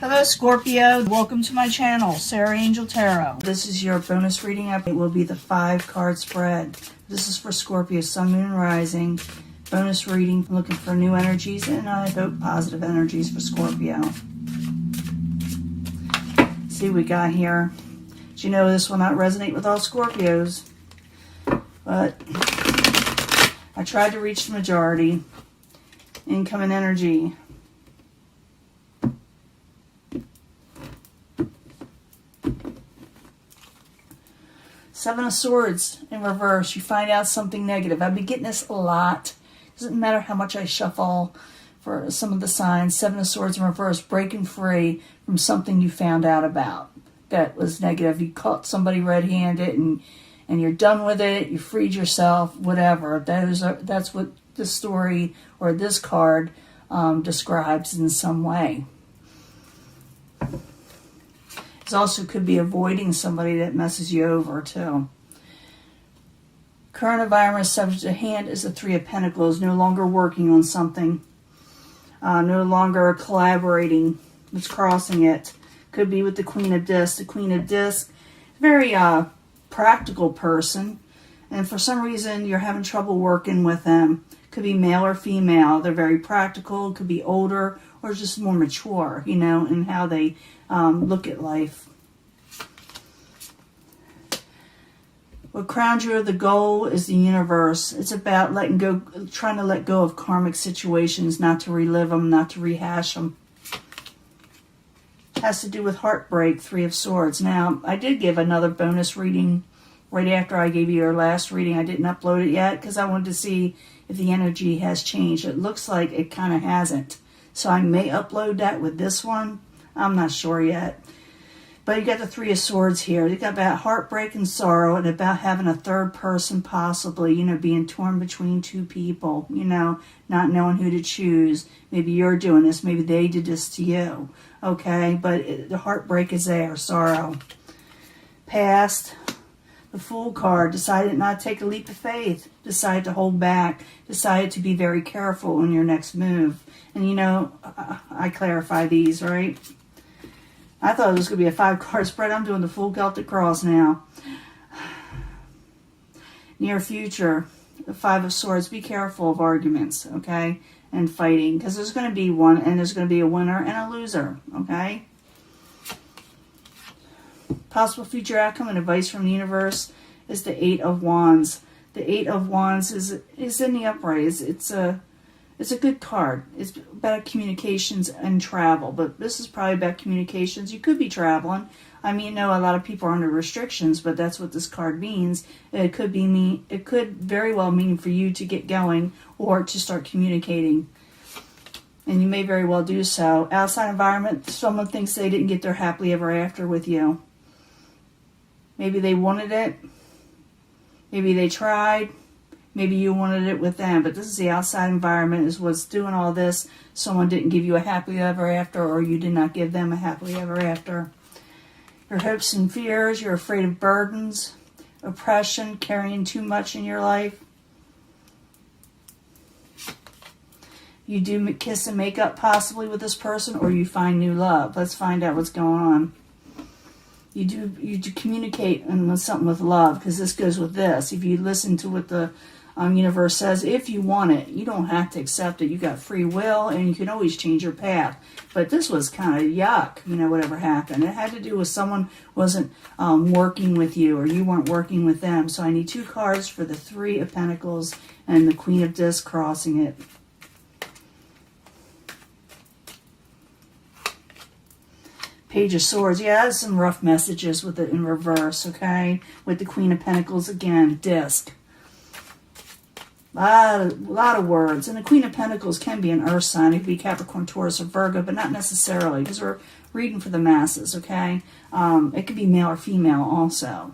Hello Scorpio, welcome to my channel, Sarah Angel Tarot. This is your bonus reading. It will be the 5-card spread. This is for Scorpio, Sun, Moon, Rising. Bonus reading, looking for new energies and I hope positive energies for Scorpio. Let's see what we got here. As you know, this will not resonate with all Scorpios, but I tried to reach the majority. Incoming energy. Seven of Swords in reverse. You find out something negative. I've been getting this a lot. Doesn't matter how much I shuffle for some of the signs. Seven of Swords in reverse. Breaking free from something you found out about that was negative. You caught somebody red-handed and you're done with it. You freed yourself. Whatever. That's what this story or this card describes in some way. It also could be avoiding somebody that messes you over too. Current environment subject to hand is the Three of Pentacles. No longer working on something. No longer collaborating. It's crossing it. Could be with the Queen of Discs. The Queen of Discs, very practical person. And for some reason you're having trouble working with them. Could be male or female. They're very practical. Could be older or just more mature, you know, in how they look at life. What crowns you the goal is the universe. It's about letting go, trying to let go of karmic situations, not to relive them, not to rehash them. It has to do with heartbreak, Three of Swords. Now, I did give another bonus reading right after I gave you your last reading. I didn't upload it yet because I wanted to see if the energy has changed. It looks like it kind of hasn't. So I may upload that with this one. I'm not sure yet. But you got the Three of Swords here. You got about heartbreak and sorrow and about having a third person possibly, you know, being torn between two people, you know, not knowing who to choose. Maybe you're doing this. Maybe they did this to you. Okay, but the heartbreak is there, sorrow. Past, the Fool card, decided not to take a leap of faith. Decided to hold back. Decided to be very careful in your next move. And you know, I clarify these, right? I thought it was going to be a 5-card spread. I'm doing the full Celtic cross now. Near future, the Five of Swords. Be careful of arguments, okay? And fighting. Because there's going to be one, and there's going to be a winner and a loser, okay? Possible future outcome and advice from the universe is the Eight of Wands. The Eight of Wands is in the upright. It's a good card. It's about communications and travel, but this is probably about communications. You could be traveling. I mean, no, a lot of people are under restrictions, but that's what this card means. It could very well mean for you to get going or to start communicating, and you may very well do so. Outside environment, someone thinks they didn't get their happily ever after with you. Maybe they wanted it. Maybe they tried. Maybe you wanted it with them, but this is the outside environment is what's doing all this. Someone didn't give you a happily ever after, or you did not give them a happily ever after. Your hopes and fears, you're afraid of burdens, oppression, carrying too much in your life. You do kiss and make up possibly with this person, or you find new love. Let's find out what's going on. You do communicate and something with love, because this goes with this. If you listen to what the universe says, if you want it, you don't have to accept it. You got free will, and you can always change your path. But this was kind of yuck, you know, whatever happened. It had to do with someone wasn't working with you, or you weren't working with them. So I need 2 cards for the Three of Pentacles and the Queen of Discs crossing it. Page of Swords. Yeah, that's some rough messages with it in reverse, okay? With the Queen of Pentacles again, disc. A lot of words. And the Queen of Pentacles can be an earth sign. It could be Capricorn, Taurus, or Virgo, but not necessarily, because we're reading for the masses, okay? It could be male or female also.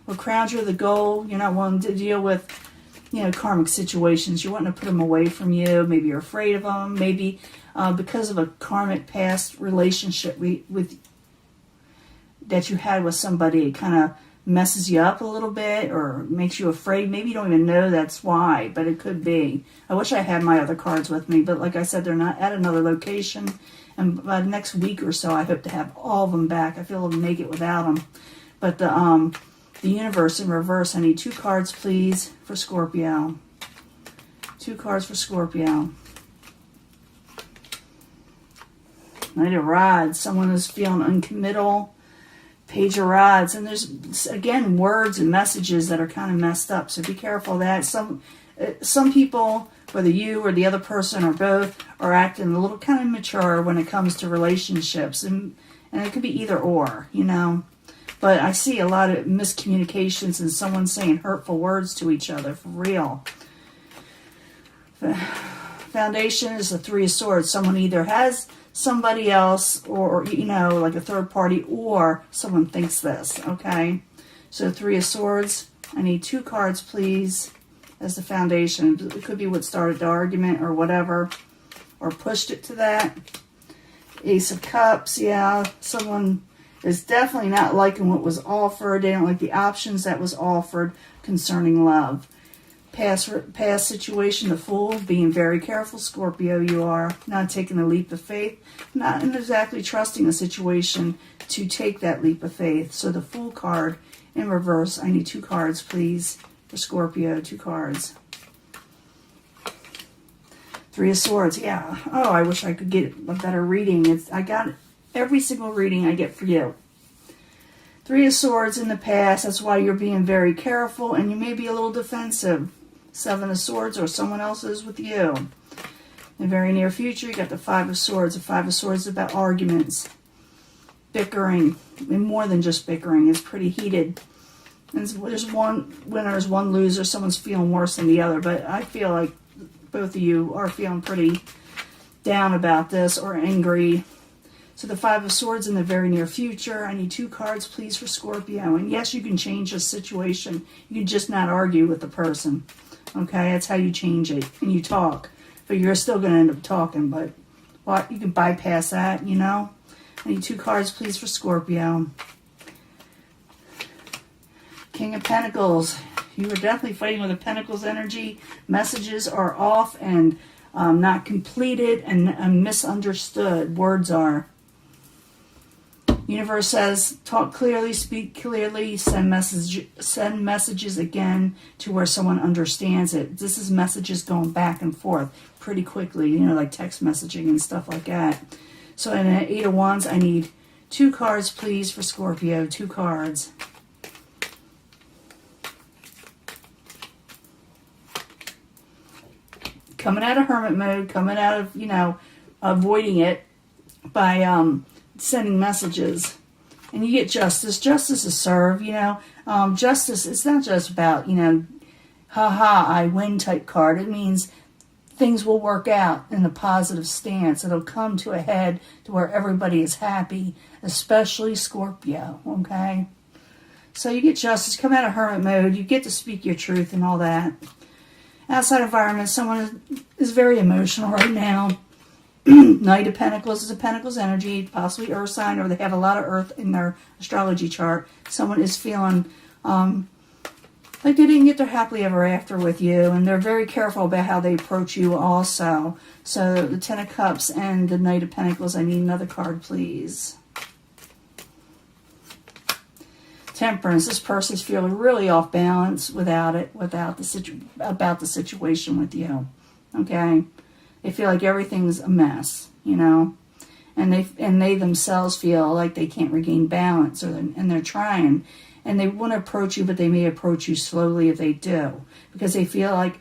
What crowns you the goal? You're not wanting to deal with, you know, karmic situations. You're wanting to put them away from you. Maybe you're afraid of them. Maybe because of a karmic past relationship that you had with somebody, it kind of messes you up a little bit or makes you afraid. Maybe you don't even know that's why, but it could be. I wish I had my other cards with me, but like I said, they're not at another location. And by the next week or so, I hope to have all of them back. I feel I'll make it without them. But the universe in reverse, I need 2 cards, please, for Scorpio. 2 cards for Scorpio. Knight of Rods. Someone is feeling uncommittal. Page of Rods. And there's, again, words and messages that are kind of messed up. So be careful of that. Some people, whether you or the other person or both, are acting a little kind of immature when it comes to relationships. And it could be either or, you know. But I see a lot of miscommunications and someone saying hurtful words to each other, for real. Foundation is the 3 of Swords. Someone either has somebody else or, you know, like a third party, or someone thinks this, okay? So 3 of Swords. I need 2 cards, please, as the foundation. It could be what started the argument or whatever, or pushed it to that. Ace of Cups, yeah. Someone is definitely not liking what was offered. They don't like the options that was offered concerning love. Past situation, the Fool, being very careful, Scorpio, you are. Not taking a leap of faith, not exactly trusting a situation to take that leap of faith. So the Fool card in reverse, I need 2 cards, please, for Scorpio, 2 cards. 3 of Swords, yeah. Oh, I wish I could get a better reading. I got every single reading I get for you. 3 of Swords in the past, that's why you're being very careful, and you may be a little defensive. 7 of Swords, or someone else is with you. In the very near future, you got the 5 of Swords. The 5 of Swords is about arguments, bickering, and more than just bickering. It's pretty heated. And there's one winner, there's one loser. Someone's feeling worse than the other, but I feel like both of you are feeling pretty down about this or angry. So the 5 of Swords in the very near future. I need 2 cards, please, for Scorpio. And yes, you can change the situation. You can just not argue with the person. Okay, that's how you change it. And you talk. But you're still going to end up talking. But what, you can bypass that, you know. I need 2 cards, please, for Scorpio. King of Pentacles. You are definitely fighting with a Pentacles energy. Messages are off and not completed and misunderstood. Words are. Universe says, talk clearly, speak clearly, send messages again to where someone understands it. This is messages going back and forth pretty quickly, you know, like text messaging and stuff like that. So in an 8 of Wands, I need 2 cards, please, for Scorpio. 2 cards. Coming out of hermit mode, coming out of, you know, avoiding it by sending messages. And you get justice. Justice is served, you know. Justice, it's not just about, you know, haha, I win type card. It means things will work out in a positive stance. It'll come to a head to where everybody is happy, especially Scorpio, okay? So you get justice, come out of hermit mode, you get to speak your truth and all that. Outside environment, someone is very emotional right now. Knight of Pentacles is a Pentacles energy, possibly Earth sign, or they have a lot of Earth in their astrology chart. Someone is feeling like they didn't get their happily ever after with you, and they're very careful about how they approach you also. So the 10 of Cups and the Knight of Pentacles, I need another card, please. Temperance, this person's feeling really off balance about the situation with you. Okay? They feel like everything's a mess, you know, and they themselves feel like they can't regain balance, and they're trying, and they want to approach you, but they may approach you slowly if they do, because they feel like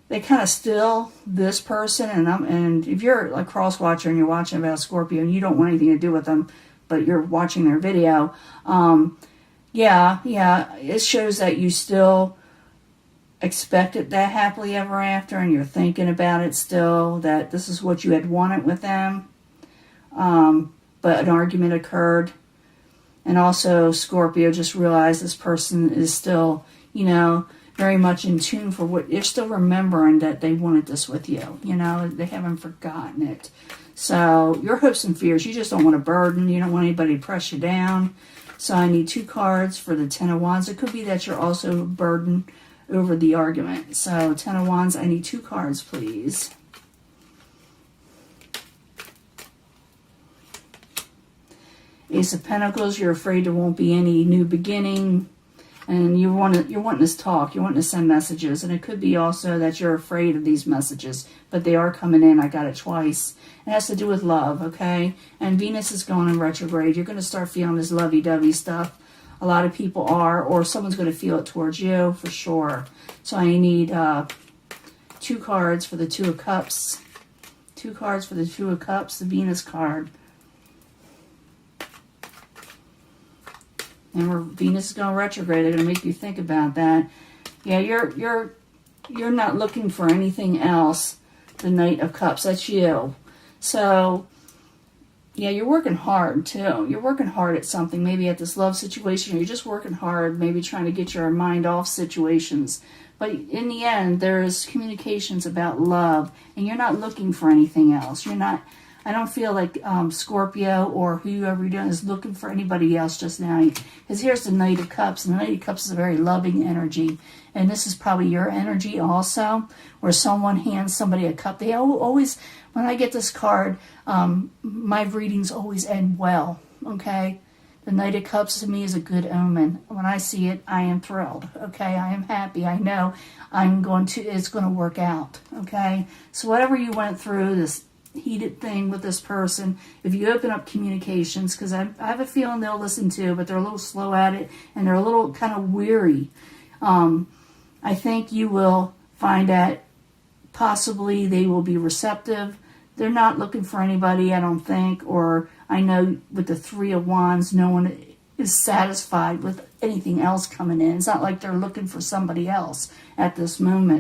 they kind of still this person, and if you're like cross watcher and you're watching about Scorpio and you don't want anything to do with them, but you're watching their video, yeah, it shows that you still expected that happily ever after, and you're thinking about it still, that this is what you had wanted with them, but an argument occurred, and also Scorpio just realized this person is still, you know, very much in tune for what they're still remembering, that they wanted this with you, you know, they haven't forgotten it. So your hopes and fears, you just don't want a burden, you don't want anybody to press you down. So I need 2 cards for the Ten of Wands. It could be that you're also burdened over the argument. So Ten of Wands, I need 2 cards, please. Ace of Pentacles, you're afraid there won't be any new beginning. And you're wanting to talk, you're wanting to send messages. And it could be also that you're afraid of these messages, but they are coming in. I got it twice. It has to do with love, okay? And Venus is going in retrograde. You're going to start feeling this lovey-dovey stuff. A lot of people are, or someone's going to feel it towards you for sure. So I need 2 cards for the Two of Cups. 2 cards for the Two of Cups, the Venus card. And where Venus is going retrograde, they're going to make you think about that. Yeah, you're not looking for anything else. The Knight of Cups, that's you. So, yeah, you're working hard too. You're working hard at something, maybe at this love situation, or you're just working hard, maybe trying to get your mind off situations. But in the end, there's communications about love, and you're not looking for anything else. You're not. I don't feel like Scorpio or whoever you're doing is looking for anybody else just now. Because here's the Knight of Cups. And the Knight of Cups is a very loving energy. And this is probably your energy also, where someone hands somebody a cup. They always, when I get this card, my readings always end well, okay? The Knight of Cups to me is a good omen. When I see it, I am thrilled, okay? I am happy. I know it's going to work out, okay? So whatever you went through, this heated thing with this person, if you open up communications, because I have a feeling they'll listen to, but they're a little slow at it, and they're a little kind of weary. I think you will find that possibly they will be receptive. They're not looking for anybody, I don't think, or I know with the Three of Wands, no one is satisfied with anything else coming in. It's not like they're looking for somebody else at this moment.